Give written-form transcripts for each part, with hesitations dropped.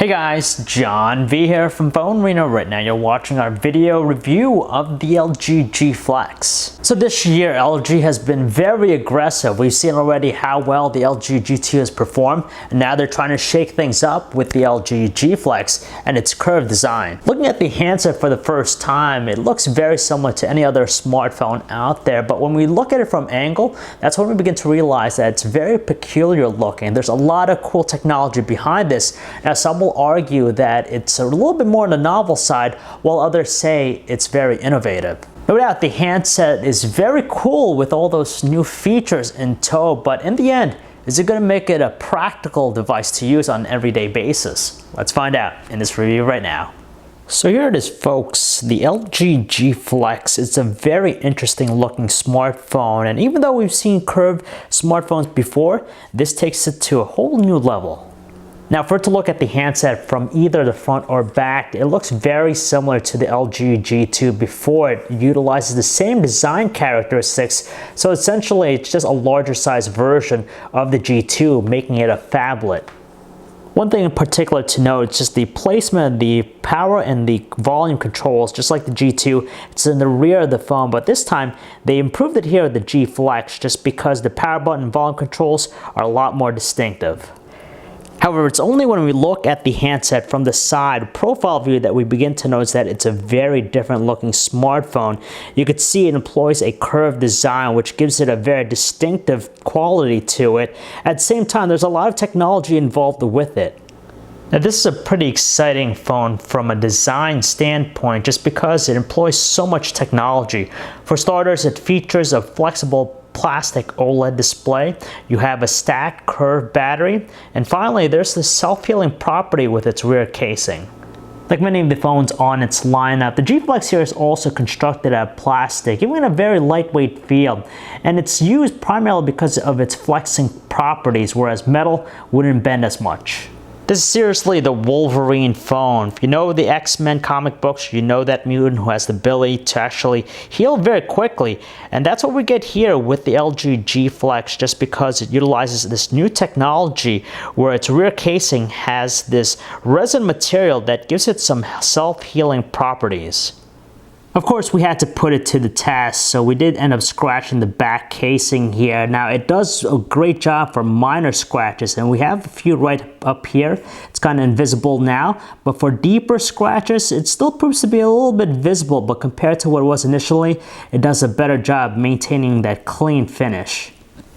Hey guys, John V here from PhoneArena. Right now you're watching our video review of the LG G Flex. So this year LG has been very aggressive. We've seen already how well the LG G2 has performed, and now they're trying to shake things up with the LG G Flex and its curved design. Looking at the handset for the first time, it looks very similar to any other smartphone out there, but when we look at it from angle, that's when we begin to realize that it's very peculiar looking. There's a lot of cool technology behind this. Now some will argue that it's a little bit more on the novel side, while others say it's very innovative. No doubt the handset is very cool with all those new features in tow, but in the end, is it going to make it a practical device to use on an everyday basis? Let's find out in this review right now. So here it is, folks. The LG G Flex is a very interesting looking smartphone, and even though we've seen curved smartphones before, this takes it to a whole new level. Now, for it to look at the handset from either the front or back, it looks very similar to the LG G2 before. It utilizes the same design characteristics, so essentially it's just a larger size version of the G2, making it a phablet. One thing in particular to note is just the placement of the power and the volume controls. Just like the G2, it's in the rear of the phone, but this time they improved it here with the G Flex just because the power button and volume controls are a lot more distinctive. However, it's only when we look at the handset from the side profile view that we begin to notice that it's a very different looking smartphone. You could see it employs a curved design, which gives it a very distinctive quality to it. At the same time, there's a lot of technology involved with it. Now, this is a pretty exciting phone from a design standpoint just because it employs so much technology. For starters, it features a flexible plastic OLED display. You have a stacked curved battery, and finally there's the self-healing property with its rear casing. Like many of the phones on its lineup, the G Flex here is also constructed out of plastic, giving it a very lightweight feel, and it's used primarily because of its flexing properties, whereas metal wouldn't bend as much. This is seriously the Wolverine phone. If you know the X-Men comic books, you know that mutant who has the ability to actually heal very quickly. And that's what we get here with the LG G Flex, just because it utilizes this new technology where its rear casing has this resin material that gives it some self-healing properties. Of course, we had to put it to the test, so we did end up scratching the back casing here. Now, it does a great job for minor scratches, and we have a few right up here. It's kind of invisible now, but for deeper scratches, it still proves to be a little bit visible, but compared to what it was initially, it does a better job maintaining that clean finish.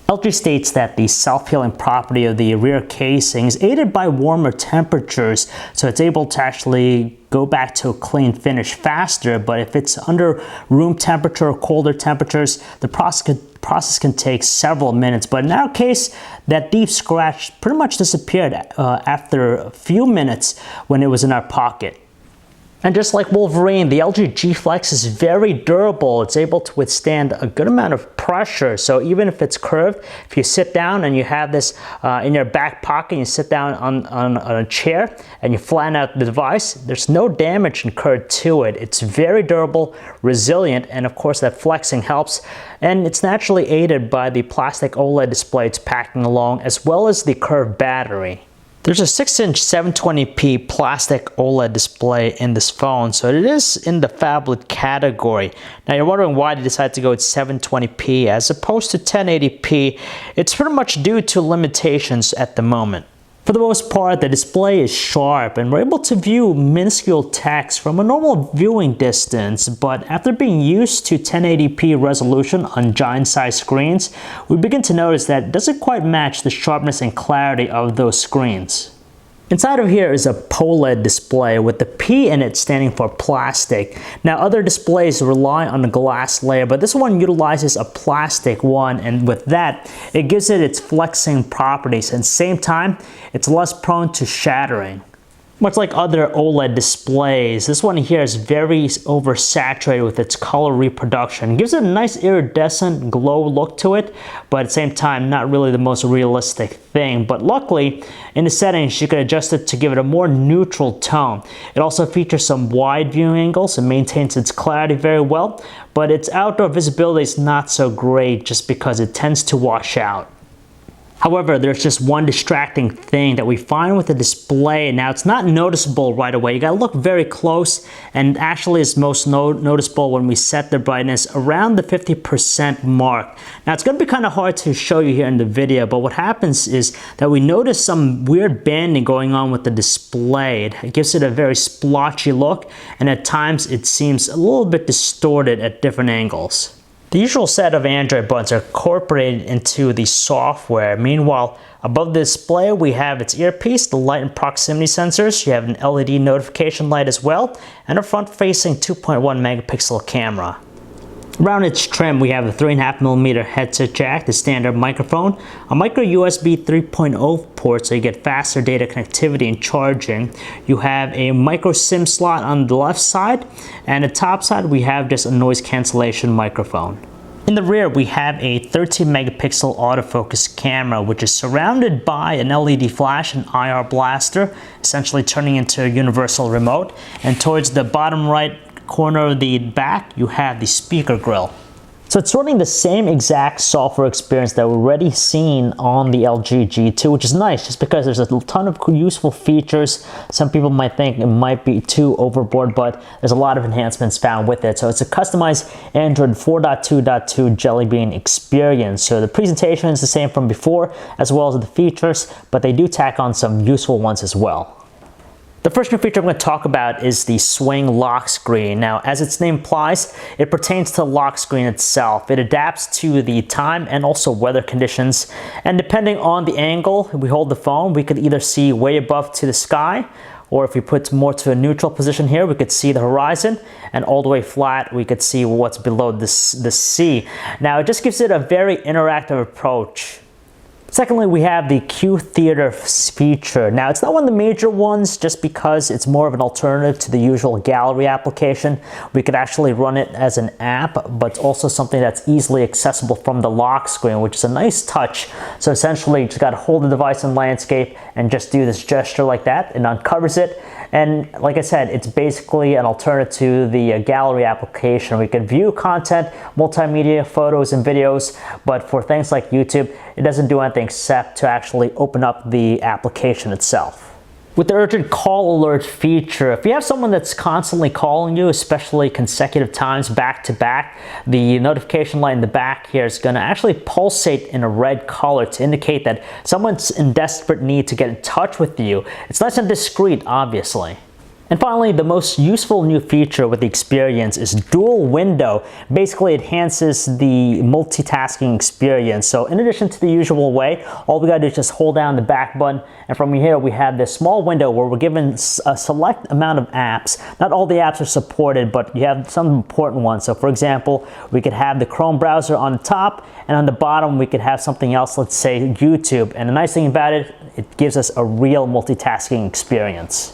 LG states that the self-healing property of the rear casing is aided by warmer temperatures, so it's able to actually go back to a clean finish faster, but if it's under room temperature or colder temperatures, the process can take several minutes. But in our case, that deep scratch pretty much disappeared after a few minutes when it was in our pocket. And just like Wolverine, the LG G Flex is very durable. It's able to withstand a good amount of pressure. So even if it's curved, if you sit down and you have this in your back pocket, and you sit down on a chair and you flatten out the device, there's no damage incurred to it. It's very durable, resilient, and of course that flexing helps. And it's naturally aided by the plastic OLED display it's packing along, as well as the curved battery. There's a 6-inch 720p plastic OLED display in this phone, so it is in the phablet category. Now you're wondering why they decided to go with 720p as opposed to 1080p. It's pretty much due to limitations at the moment. For the most part, the display is sharp and we're able to view minuscule text from a normal viewing distance, but after being used to 1080p resolution on giant-sized screens, we begin to notice that it doesn't quite match the sharpness and clarity of those screens. Inside of here is a POLED display with the P in it standing for plastic. Now other displays rely on a glass layer, but this one utilizes a plastic one, and with that, it gives it its flexing properties, and at the same time, it's less prone to shattering. Much like other OLED displays, this one here is very oversaturated with its color reproduction. It gives it a nice iridescent glow look to it, but at the same time, not really the most realistic thing. But luckily, in the settings, you can adjust it to give it a more neutral tone. It also features some wide viewing angles and maintains its clarity very well, but its outdoor visibility is not so great just because it tends to wash out. However, there's just one distracting thing that we find with the display. Now, it's not noticeable right away. You gotta look very close, and actually it's most noticeable when we set the brightness around the 50% mark. Now, it's gonna be kind of hard to show you here in the video, but what happens is that we notice some weird banding going on with the display. It gives it a very splotchy look, and at times it seems a little bit distorted at different angles. The usual set of Android buttons are incorporated into the software. Meanwhile, above the display, we have its earpiece, the light and proximity sensors. You have an LED notification light as well, and a front-facing 2.1 megapixel camera. Around its trim, we have a 3.5mm headset jack, the standard microphone, a micro USB 3.0 port so you get faster data connectivity and charging. You have a micro SIM slot on the left side, and the top side we have just a noise cancellation microphone. In the rear, we have a 13-megapixel autofocus camera, which is surrounded by an LED flash and IR blaster, essentially turning into a universal remote. And towards the bottom right corner of the back, you have the speaker grill. So it's running the same exact software experience that we've already seen on the LG G2, which is nice just because there's a ton of useful features. Some people might think it might be too overboard, but there's a lot of enhancements found with it. So it's a customized Android 4.2.2 Jelly Bean experience. So the presentation is the same from before, as well as the features, but they do tack on some useful ones as well. The first new feature I'm going to talk about is the swing lock screen. Now, as its name implies, it pertains to the lock screen itself. It adapts to the time and also weather conditions. And depending on the angle we hold the phone, we could either see way above to the sky, or if we put more to a neutral position here, we could see the horizon, and all the way flat, we could see what's below the sea. Now, it just gives it a very interactive approach. Secondly, we have the Q Theater feature. Now, it's not one of the major ones just because it's more of an alternative to the usual gallery application. We could actually run it as an app, but it's also something that's easily accessible from the lock screen, which is a nice touch. So essentially, you just got to hold the device in landscape and just do this gesture like that. It uncovers it. And like I said, it's basically an alternative to the gallery application. We can view content, multimedia, photos, and videos, but for things like YouTube, it doesn't do anything except to actually open up the application itself. With the urgent call alert feature, if you have someone that's constantly calling you, especially consecutive times back to back, the notification light in the back here is going to actually pulsate in a red color to indicate that someone's in desperate need to get in touch with you. It's nice and discreet, obviously. And finally, the most useful new feature with the experience is dual window. Basically, it enhances the multitasking experience. So in addition to the usual way, all we gotta do is just hold down the back button, and from here we have this small window where we're given a select amount of apps. Not all the apps are supported, but you have some important ones. So for example, we could have the Chrome browser on the top, and on the bottom we could have something else, let's say YouTube. And the nice thing about it, it gives us a real multitasking experience.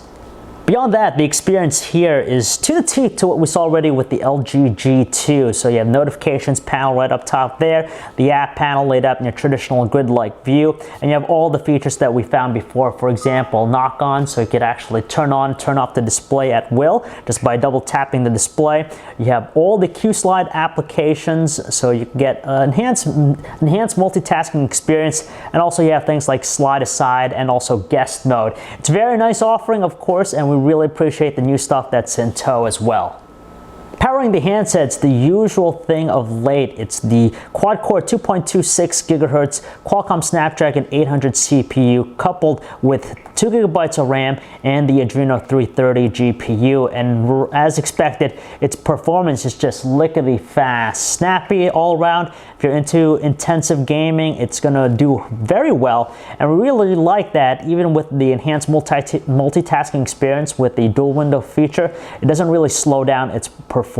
Beyond that, the experience here is to the T to what we saw already with the LG G2. So you have notifications panel right up top there, the app panel laid out in your traditional grid-like view, and you have all the features that we found before. For example, knock on, so you could actually turn on, turn off the display at will just by double tapping the display. You have all the Q-Slide applications, so you can get enhanced multitasking experience, and also you have things like slide aside and also guest mode. It's a very nice offering, of course, and we really appreciate the new stuff that's in tow as well. Powering the handset's the usual thing of late. It's the quad-core 2.26 GHz Qualcomm Snapdragon 800 CPU coupled with 2 GB of RAM and the Adreno 330 GPU. And as expected, its performance is just lickety fast. Snappy all around. If you're into intensive gaming, it's gonna do very well. And we really like that, even with the enhanced multitasking experience with the dual window feature, it doesn't really slow down its performance.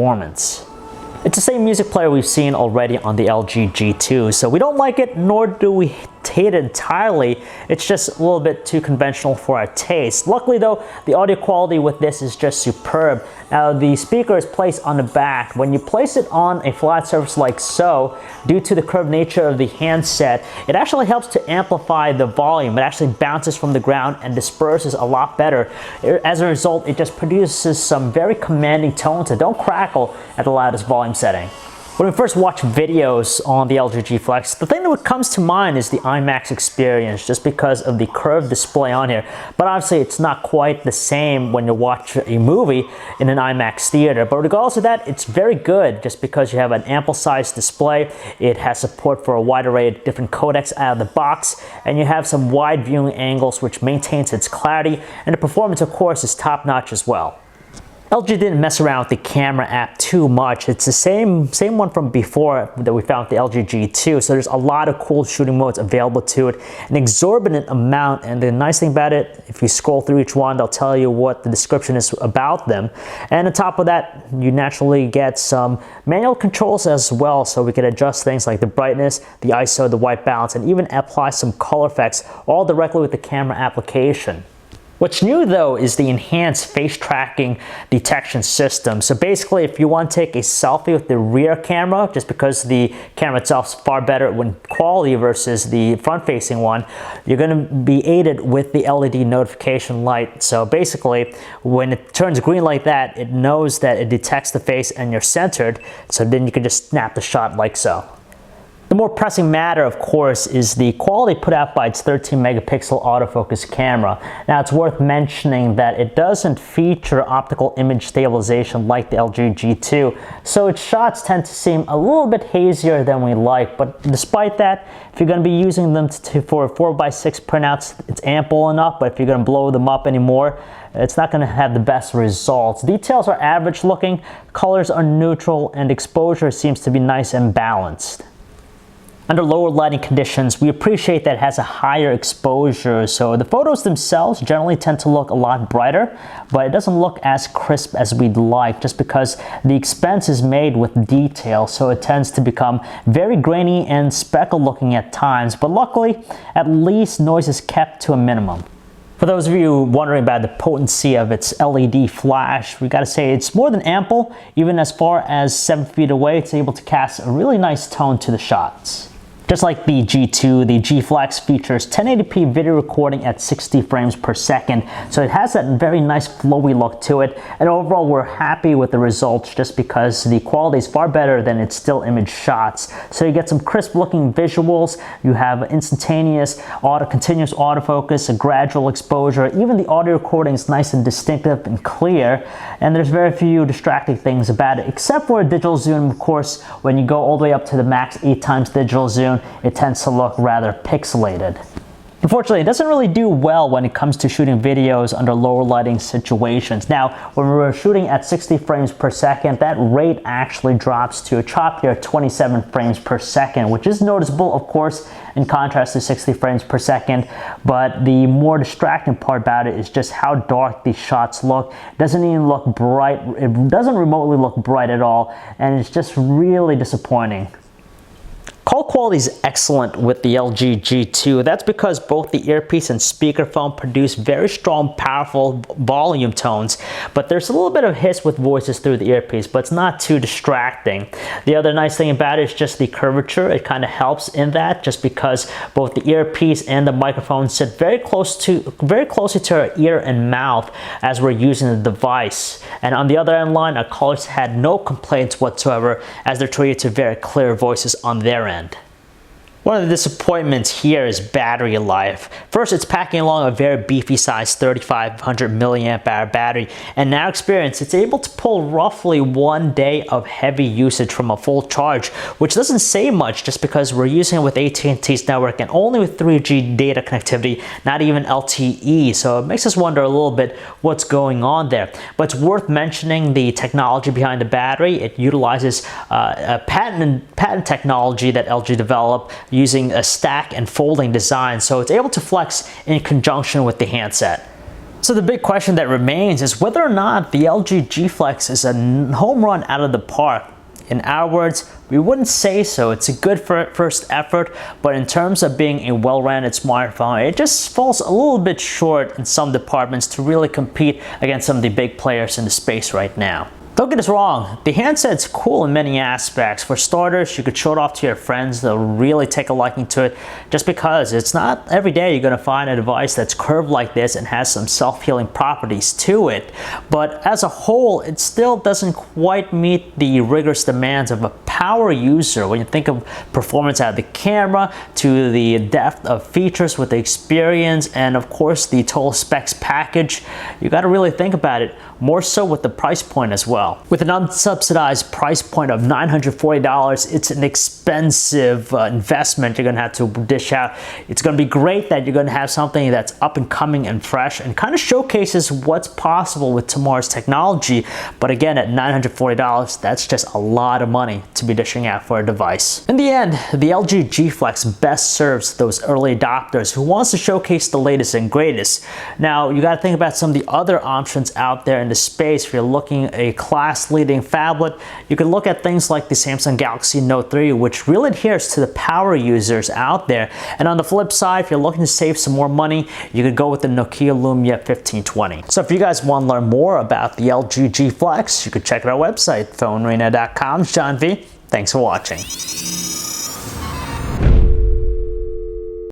It's the same music player we've seen already on the LG G2, so we don't like it, nor do we hate it entirely. It's just a little bit too conventional for our taste. Luckily though, the audio quality with this is just superb. Now the speaker is placed on the back. When you place it on a flat surface like so, due to the curved nature of the handset, it actually helps to amplify the volume. It actually bounces from the ground and disperses a lot better. As a result, it just produces some very commanding tones that don't crackle at the loudest volume setting. When we first watch videos on the LG G Flex, the thing that comes to mind is the IMAX experience, just because of the curved display on here. But obviously, it's not quite the same when you watch a movie in an IMAX theater. But regardless of that, it's very good, just because you have an ample sized display. It has support for a wide array of different codecs out of the box, and you have some wide viewing angles, which maintains its clarity, and the performance, of course, is top notch as well. LG didn't mess around with the camera app too much. It's the same one from before that we found with the LG G2. So there's a lot of cool shooting modes available to it, an exorbitant amount. And the nice thing about it, if you scroll through each one, they'll tell you what the description is about them. And on top of that, you naturally get some manual controls as well. So we can adjust things like the brightness, the ISO, the white balance, and even apply some color effects all directly with the camera application. What's new though is the enhanced face tracking detection system. So basically, if you want to take a selfie with the rear camera, just because the camera itself is far better when quality versus the front facing one, you're going to be aided with the LED notification light. So basically, when it turns green like that, it knows that it detects the face and you're centered. So then you can just snap the shot like so. The more pressing matter, of course, is the quality put out by its 13 megapixel autofocus camera. Now, it's worth mentioning that it doesn't feature optical image stabilization like the LG G2, so its shots tend to seem a little bit hazier than we like. But despite that, if you're going to be using them for 4x6 printouts, it's ample enough. But if you're going to blow them up anymore, it's not going to have the best results. Details are average looking, colors are neutral, and exposure seems to be nice and balanced. Under lower lighting conditions, we appreciate that it has a higher exposure, so the photos themselves generally tend to look a lot brighter, but it doesn't look as crisp as we'd like, just because the expense is made with detail, so it tends to become very grainy and speckled looking at times. But luckily, at least noise is kept to a minimum. For those of you wondering about the potency of its LED flash, we gotta say it's more than ample. Even as far as 7 feet away, it's able to cast a really nice tone to the shots. Just like the G2, the G Flex features 1080p video recording at 60 frames per second, so it has that very nice flowy look to it, and overall we're happy with the results just because the quality is far better than its still image shots. So you get some crisp looking visuals, you have instantaneous continuous autofocus, a gradual exposure, even the audio recording is nice and distinctive and clear, and there's very few distracting things about it, except for a digital zoom. Of course, when you go all the way up to the max 8x digital zoom, it tends to look rather pixelated. Unfortunately, it doesn't really do well when it comes to shooting videos under lower lighting situations. Now, when we're shooting at 60 frames per second, that rate actually drops to a choppier 27 frames per second, which is noticeable, of course, in contrast to 60 frames per second. But the more distracting part about it is just how dark these shots look. It doesn't even look bright. It doesn't remotely look bright at all, and it's just really disappointing. Call quality is excellent with the LG G2. That's because both the earpiece and speakerphone produce very strong, powerful volume tones, but there's a little bit of hiss with voices through the earpiece, but it's not too distracting. The other nice thing about it is just the curvature. It kind of helps in that, just because both the earpiece and the microphone sit very closely to our ear and mouth as we're using the device. And on the other end line, our callers had no complaints whatsoever, as they're treated to very clear voices on their end. One of the disappointments here is battery life. First, it's packing along a very beefy sized 3500 milliamp hour battery, and in our experience, it's able to pull roughly 1 day of heavy usage from a full charge, which doesn't say much just because we're using it with AT&T's network and only with 3G data connectivity, not even LTE, so it makes us wonder a little bit what's going on there. But it's worth mentioning the technology behind the battery. It utilizes a patent technology that LG developed using a stack and folding design, so it's able to flex in conjunction with the handset. So the big question that remains is whether or not the LG G Flex is a home run out of the park. In our words, we wouldn't say so. It's a good first effort, but in terms of being a well-rounded smartphone, it just falls a little bit short in some departments to really compete against some of the big players in the space right now. Don't get us wrong, the handset's cool in many aspects. For starters, you could show it off to your friends. They'll really take a liking to it just because it's not every day you're going to find a device that's curved like this and has some self-healing properties to it. But as a whole, it still doesn't quite meet the rigorous demands of a power user. When you think of performance out of the camera, to the depth of features with the experience, and of course the total specs package, you got to really think about it, more so with the price point as well. With an unsubsidized price point of $940, it's an expensive investment you're going to have to dish out. It's going to be great that you're going to have something that's up and coming and fresh and kind of showcases what's possible with tomorrow's technology. But again, at $940, that's just a lot of money to be dishing out for a device. In the end, the LG G Flex best serves those early adopters who wants to showcase the latest and greatest. Now, you got to think about some of the other options out there in the space. If you're looking at a class-leading phablet, you can look at things like the Samsung Galaxy Note 3, which really adheres to the power users out there. And on the flip side, if you're looking to save some more money, you could go with the Nokia Lumia 1520. So if you guys want to learn more about the LG G Flex, you could check out our website, PhoneArena.com. John V. Thanks for watching.